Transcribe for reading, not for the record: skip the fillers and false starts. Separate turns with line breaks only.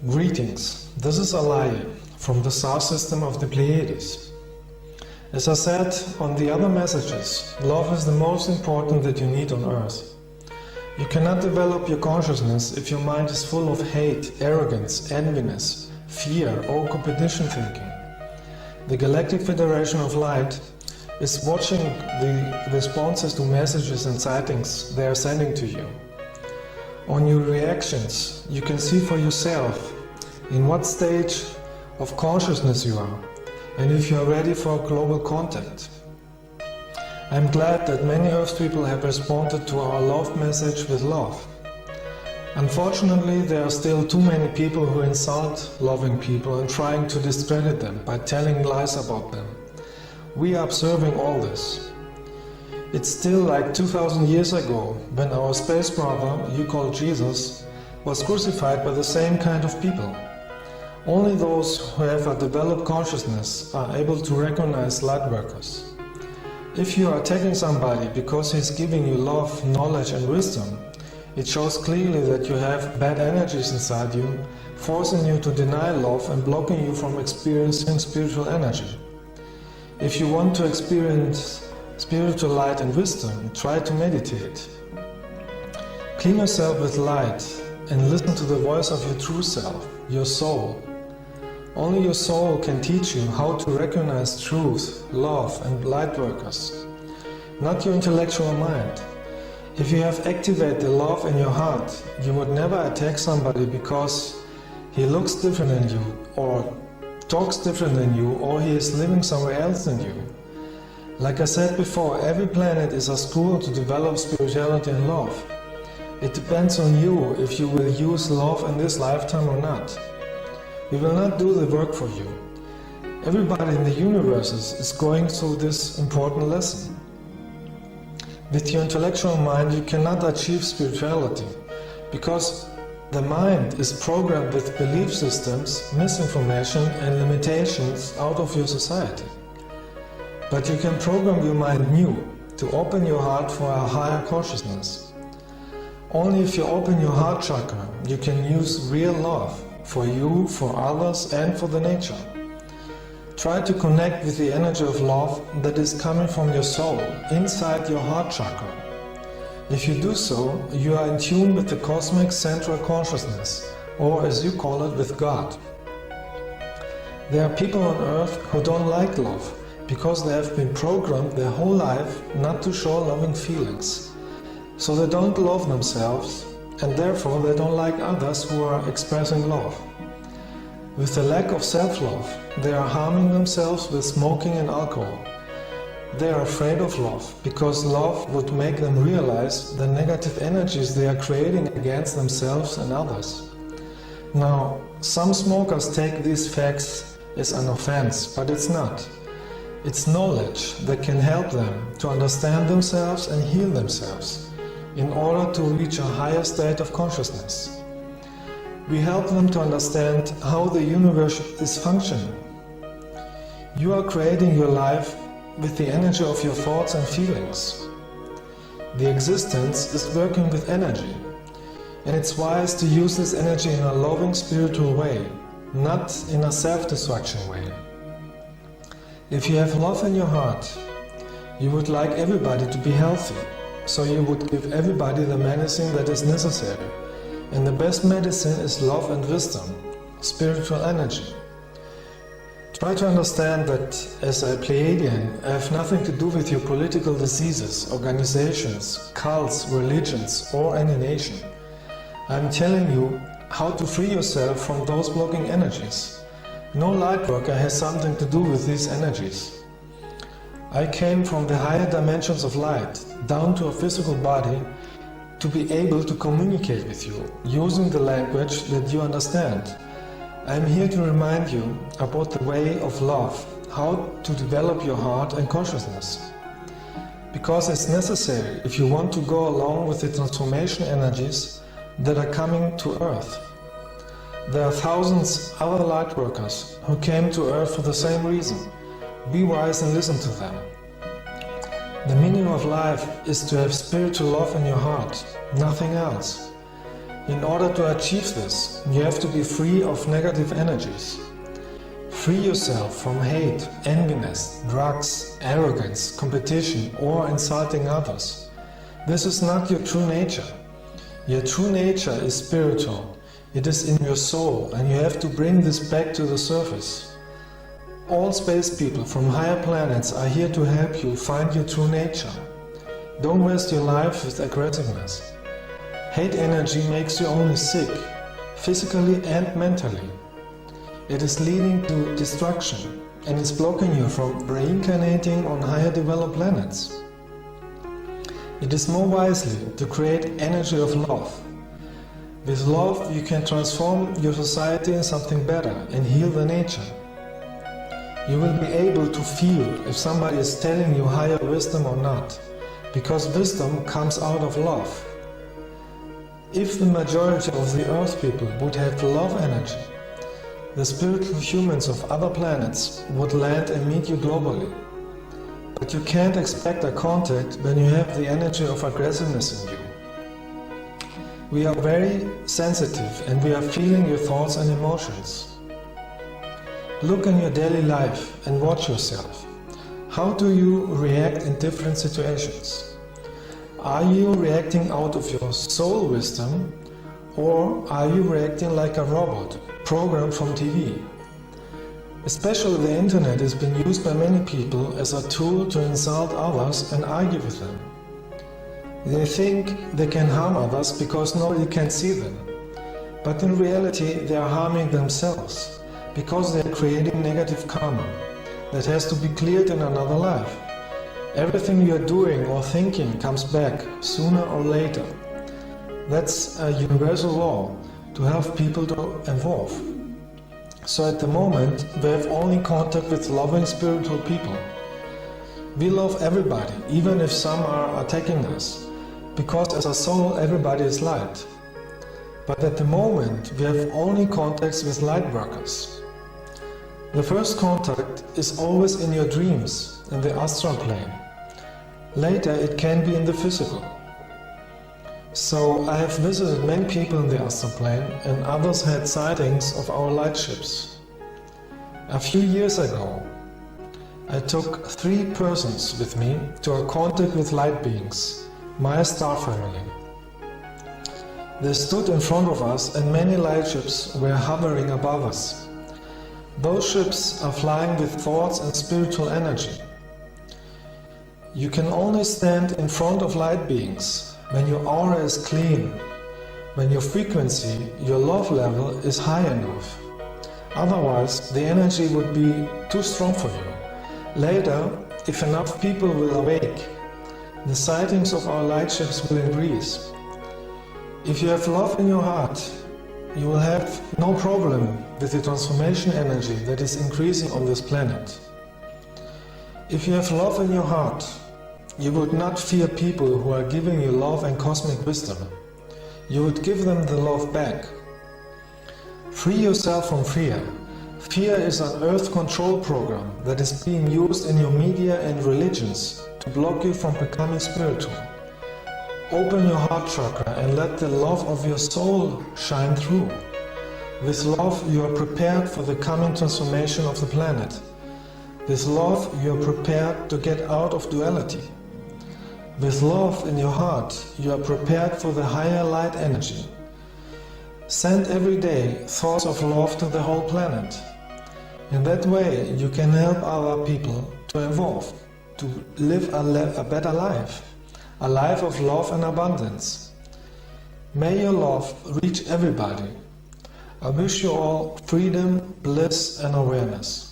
Greetings, this is Alaje from the star system of the Pleiades. As I said on the other messages, love is the most important that you need on earth. You cannot develop your consciousness if your mind is full of hate, arrogance, enviness, fear or competition thinking. The Galactic Federation of Light is watching the responses to messages and sightings they are sending to you. On your reactions, you can see for yourself in what stage of consciousness you are and if you are ready for global contact. I'm glad that many Earth people have responded to our love message with love. Unfortunately, there are still too many people who insult loving people and trying to discredit them by telling lies about them. We are observing all this. It's still like 2000 years ago, when our space brother, you call Jesus, was crucified by the same kind of people. Only those who have a developed consciousness are able to recognize light workers. If you are attacking somebody because he is giving you love, knowledge and wisdom, it shows clearly that you have bad energies inside you, forcing you to deny love and blocking you from experiencing spiritual energy. If you want to experience spiritual light and wisdom, try to meditate. Clean yourself with light and listen to the voice of your true self, your soul. Only your soul can teach you how to recognize truth, love and light workers, not your intellectual mind. If you have activated the love in your heart, you would never attack somebody because he looks different than you, or talks different than you, or he is living somewhere else than you. Like I said before, every planet is a school to develop spirituality and love. It depends on you if you will use love in this lifetime or not. We will not do the work for you. Everybody in the universe is going through this important lesson. With your intellectual mind you cannot achieve spirituality, because the mind is programmed with belief systems, misinformation and limitations out of your society. But you can program your mind new, to open your heart for a higher consciousness. Only if you open your heart chakra, you can use real love, for you, for others and for the nature. Try to connect with the energy of love that is coming from your soul, inside your heart chakra. If you do so, you are in tune with the cosmic central consciousness, or as you call it, with God. There are people on earth who don't like love, because they have been programmed their whole life not to show loving feelings. So they don't love themselves, and therefore they don't like others who are expressing love. With the lack of self-love, they are harming themselves with smoking and alcohol. They are afraid of love, because love would make them realize the negative energies they are creating against themselves and others. Now, some smokers take these facts as an offense, but it's not. It's knowledge that can help them to understand themselves and heal themselves in order to reach a higher state of consciousness. We help them to understand how the universe is functioning. You are creating your life with the energy of your thoughts and feelings. The existence is working with energy, and it's wise to use this energy in a loving spiritual way, not in a self-destruction way. If you have love in your heart, you would like everybody to be healthy, so you would give everybody the medicine that is necessary. And the best medicine is love and wisdom, spiritual energy. Try to understand that as a Pleiadian, I have nothing to do with your political diseases, organizations, cults, religions or any nation. I am telling you how to free yourself from those blocking energies. No light worker has something to do with these energies. I came from the higher dimensions of light, down to a physical body, to be able to communicate with you, using the language that you understand. I am here to remind you about the way of love, how to develop your heart and consciousness. Because it's necessary if you want to go along with the transformation energies that are coming to Earth. There are thousands of other light workers who came to Earth for the same reason. Be wise and listen to them. The meaning of life is to have spiritual love in your heart, nothing else. In order to achieve this, you have to be free of negative energies. Free yourself from hate, enviness, drugs, arrogance, competition, or insulting others. This is not your true nature. Your true nature is spiritual. It is in your soul, and you have to bring this back to the surface. All space people from higher planets are here to help you find your true nature. Don't waste your life with aggressiveness. Hate energy makes you only sick, physically and mentally. It is leading to destruction and is blocking you from reincarnating on higher developed planets. It is more wisely to create energy of love. With love you can transform your society in something better and heal the nature. You will be able to feel if somebody is telling you higher wisdom or not, because wisdom comes out of love. If the majority of the Earth people would have love energy, the spiritual humans of other planets would land and meet you globally. But you can't expect a contact when you have the energy of aggressiveness in you. We are very sensitive and we are feeling your thoughts and emotions. Look in your daily life and watch yourself. How do you react in different situations? Are you reacting out of your soul wisdom, or are you reacting like a robot, programmed from TV? Especially the internet has been used by many people as a tool to insult others and argue with them. They think they can harm others because nobody can see them. But in reality they are harming themselves, because they are creating negative karma that has to be cleared in another life. Everything you are doing or thinking comes back sooner or later. That's a universal law to help people to evolve. So at the moment we have only contact with loving spiritual people. We love everybody, even if some are attacking us, because as a soul everybody is light. But at the moment we have only contacts with light workers. The first contact is always in your dreams, in the astral plane. Later it can be in the physical. So I have visited many people in the astral plane, and others had sightings of our light ships. A few years ago I took 3 persons with me to a contact with light beings, my star family. They stood in front of us and many light ships were hovering above us. Those ships are flying with thoughts and spiritual energy. You can only stand in front of light beings when your aura is clean, when your frequency, your love level is high enough. Otherwise, the energy would be too strong for you. Later, if enough people will awake, the sightings of our light ships will increase. If you have love in your heart, you will have no problem with the transformation energy that is increasing on this planet. If you have love in your heart, you would not fear people who are giving you love and cosmic wisdom. You would give them the love back. Free yourself from fear. Fear is an earth control program that is being used in your media and religions to block you from becoming spiritual. Open your heart chakra and let the love of your soul shine through. With love you are prepared for the coming transformation of the planet. With love you are prepared to get out of duality. With love in your heart you are prepared for the higher light energy. Send every day thoughts of love to the whole planet. In that way you can help other people to evolve, to live a better life, a life of love and abundance. May your love reach everybody. I wish you all freedom, bliss and awareness.